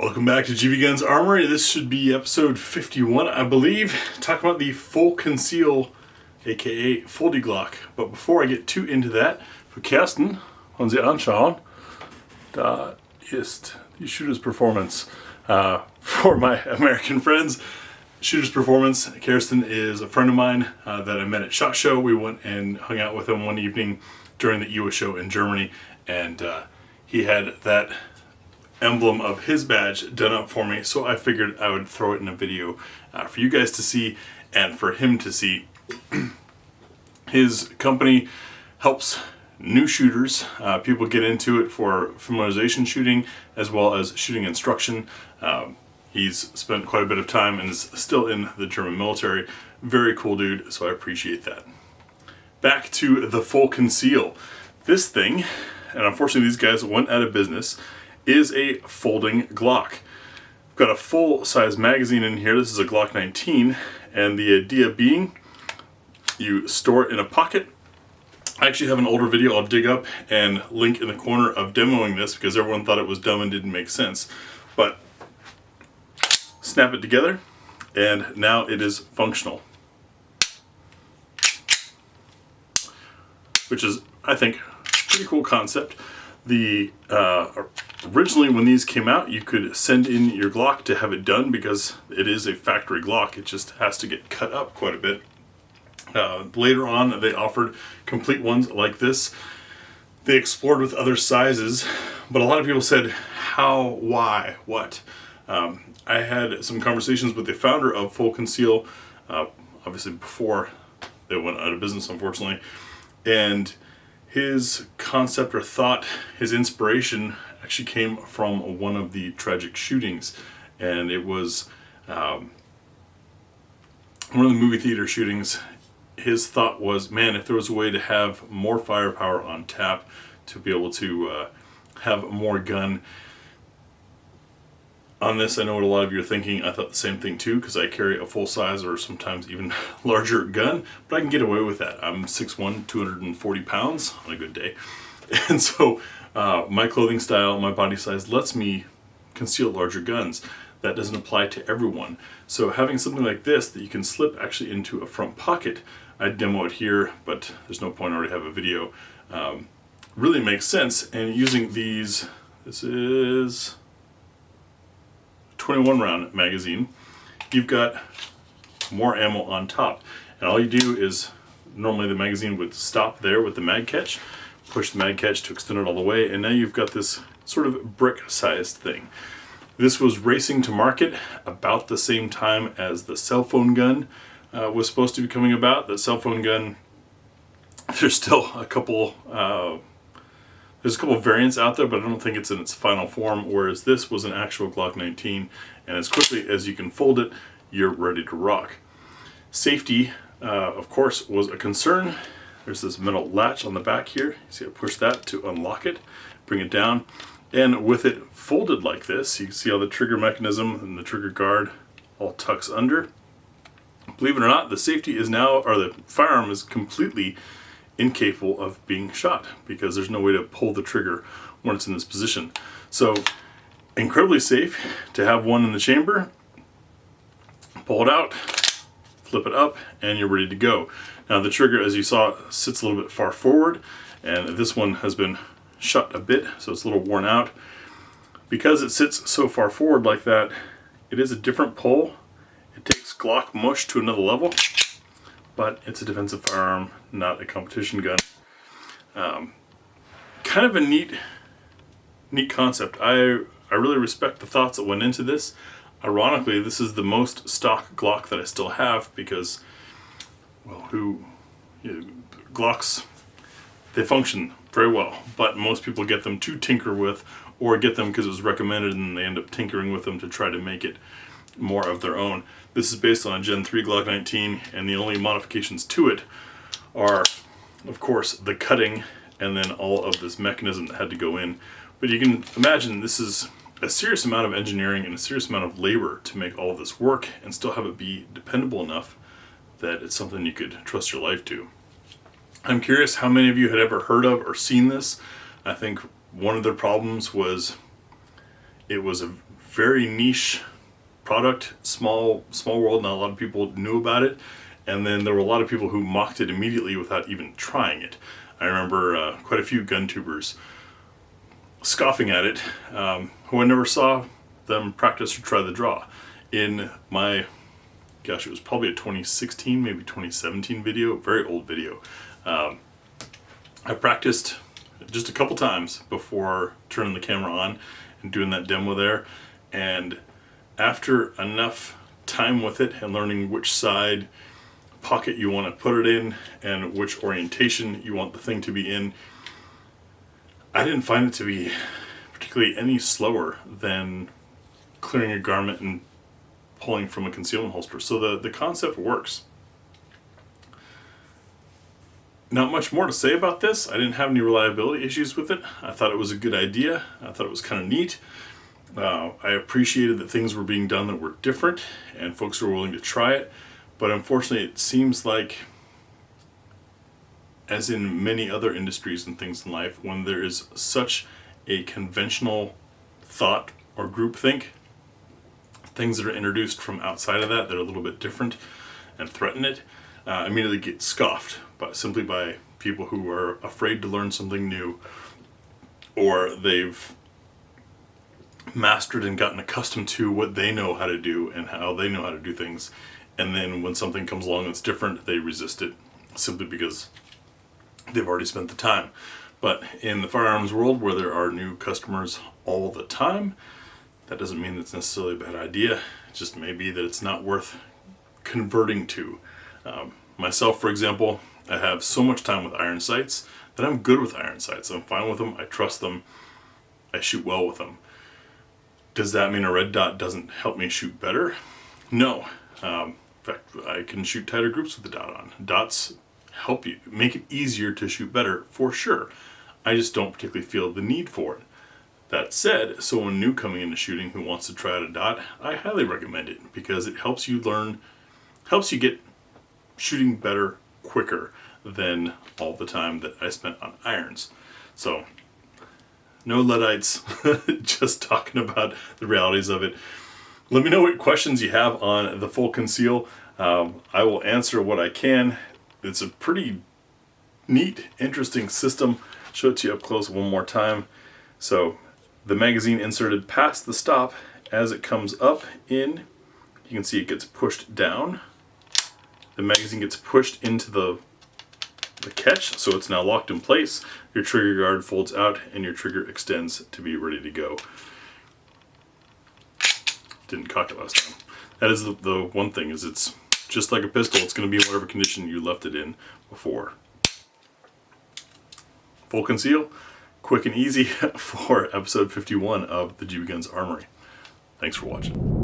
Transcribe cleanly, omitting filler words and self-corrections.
Welcome back to GBGuns Armory. This should be episode 51, I believe, talking about the full Conceal, aka Foldy Glock. But before I get too into that, verkehrsten, wollen Sie anschauen, da ist die Shooter's Performance. For my American friends, Shooter's Performance, Kirsten is a friend of mine that I met at SHOT Show. We went and hung out with him one evening during the EWA show in Germany, and he had that emblem of his badge done up for me, so I figured I would throw it in a video for you guys to see and for him to see. His company helps new shooters, people get into it for familiarization shooting as well as shooting instruction. He's spent quite a bit of time and is still in the German military. Very cool dude, so I appreciate that. Back to the full Conceal. This thing, and unfortunately these guys went out of business, is a folding Glock. I've got a full-size magazine in here. This is a Glock 19, and the idea being you store it in a pocket. I actually have an older video I'll dig up and link in the corner of demoing this because everyone thought it was dumb and didn't make sense. But snap it together, and now it is functional. Which is, I think, a pretty cool concept. Originally when these came out, you could send in your Glock to have it done because it is a factory Glock. It just has to get cut up quite a bit. Later on, they offered complete ones like this. They explored with other sizes, but a lot of people said, how, why, what? I had some conversations with the founder of Full Conceal, obviously before they went out of business, unfortunately, and his concept or thought, his inspiration actually came from one of the tragic shootings, and it was one of the movie theater shootings. His thought was, man, if there was a way to have more firepower on tap to be able to have more gun. On this, I know what a lot of you are thinking. I thought the same thing too, because I carry a full-size or sometimes even larger gun, but I can get away with that. I'm 6'1", 240 pounds on a good day. And so my clothing style, my body size lets me conceal larger guns. That doesn't apply to everyone. So having something like this that you can slip actually into a front pocket, I'd demo it here, but there's no point, I already have a video, really makes sense. And using these, this is 21 round magazine, you've got more ammo on top, and all you do is, normally the magazine would stop there with the mag catch, push the mag catch to extend it all the way, and now you've got this sort of brick sized thing. This was racing to market about the same time as the cell phone gun was supposed to be coming about. The cell phone gun, there's still a couple there's a couple of variants out there, but I don't think it's in its final form, whereas this was an actual Glock 19, and as quickly as you can fold it, you're ready to rock. Safety, of course, was a concern. There's this metal latch on the back here. See, I push that to unlock it, bring it down, and with it folded like this, you can see how the trigger mechanism and the trigger guard all tucks under. Believe it or not, the safety is now, or the firearm is completely incapable of being shot because there's no way to pull the trigger when it's in this position. So incredibly safe to have one in the chamber, pull it out, flip it up, and you're ready to go. Now the trigger, as you saw, sits a little bit far forward, and this one has been shut a bit, so it's a little worn out. Because it sits so far forward like that, it is a different pull. It takes Glock mush to another level, but it's a defensive firearm, not a competition gun. Kind of a neat concept. I really respect the thoughts that went into this. Ironically, this is the most stock Glock that I still have because, well, Glocks, they function very well, but most people get them to tinker with, or get them because it was recommended and they end up tinkering with them to try to make it more of their own. This is based on a Gen 3 Glock 19, and the only modifications to it are, of course, the cutting and then all of this mechanism that had to go in. But you can imagine this is a serious amount of engineering and a serious amount of labor to make all of this work and still have it be dependable enough that it's something you could trust your life to. I'm curious how many of you had ever heard of or seen this. I think one of their problems was it was a very niche product, small world, not a lot of people knew about it, and then there were a lot of people who mocked it immediately without even trying it. I remember quite a few gun tubers scoffing at it, who I never saw them practice or try the draw. In my, gosh, it was probably a 2016, maybe 2017 video, very old video. I practiced just a couple times before turning the camera on and doing that demo there, and after enough time with it and learning which side pocket you want to put it in and which orientation you want the thing to be in, I didn't find it to be particularly any slower than clearing a garment and pulling from a concealment holster. So the concept works. Not much more to say about this. I didn't have any reliability issues with it. I thought it was a good idea. I thought it was kind of neat. I appreciated that things were being done that were different and folks were willing to try it. But unfortunately, it seems like, as in many other industries and things in life, when there is such a conventional thought or groupthink, things that are introduced from outside of that are a little bit different and threaten it, immediately get scoffed simply by people who are afraid to learn something new, or they've mastered and gotten accustomed to what they know how to do and how they know how to do things, and then when something comes along that's different, they resist it simply because they've already spent the time. But in the firearms world, where there are new customers all the time, that doesn't mean it's necessarily a bad idea. It just may be that it's not worth converting to. Myself, for example, I have so much time with iron sights that I'm good with iron sights. I'm fine with them. I trust them. I shoot well with them. Does that mean a red dot doesn't help me shoot better? No. In fact, I can shoot tighter groups with the dot on. Dots help you, make it easier to shoot better, for sure. I just don't particularly feel the need for it. That said, someone new coming into shooting who wants to try out a dot, I highly recommend it because it helps you learn, helps you get shooting better quicker than all the time that I spent on irons. So, no Luddites, just talking about the realities of it. Let me know what questions you have on the full conceal. I will answer what I can. It's a pretty neat, interesting system. Show it to you up close one more time. So the magazine inserted past the stop, as it comes up in, you can see it gets pushed down. The magazine gets pushed into the catch, so it's now locked in place. Your trigger guard folds out and your trigger extends to be ready to go. Didn't cock it last time. That is the one thing, is it's just like a pistol. It's going to be in whatever condition you left it in before. Full conceal, quick and easy for episode 51 of the GBGuns Armory. Thanks for watching.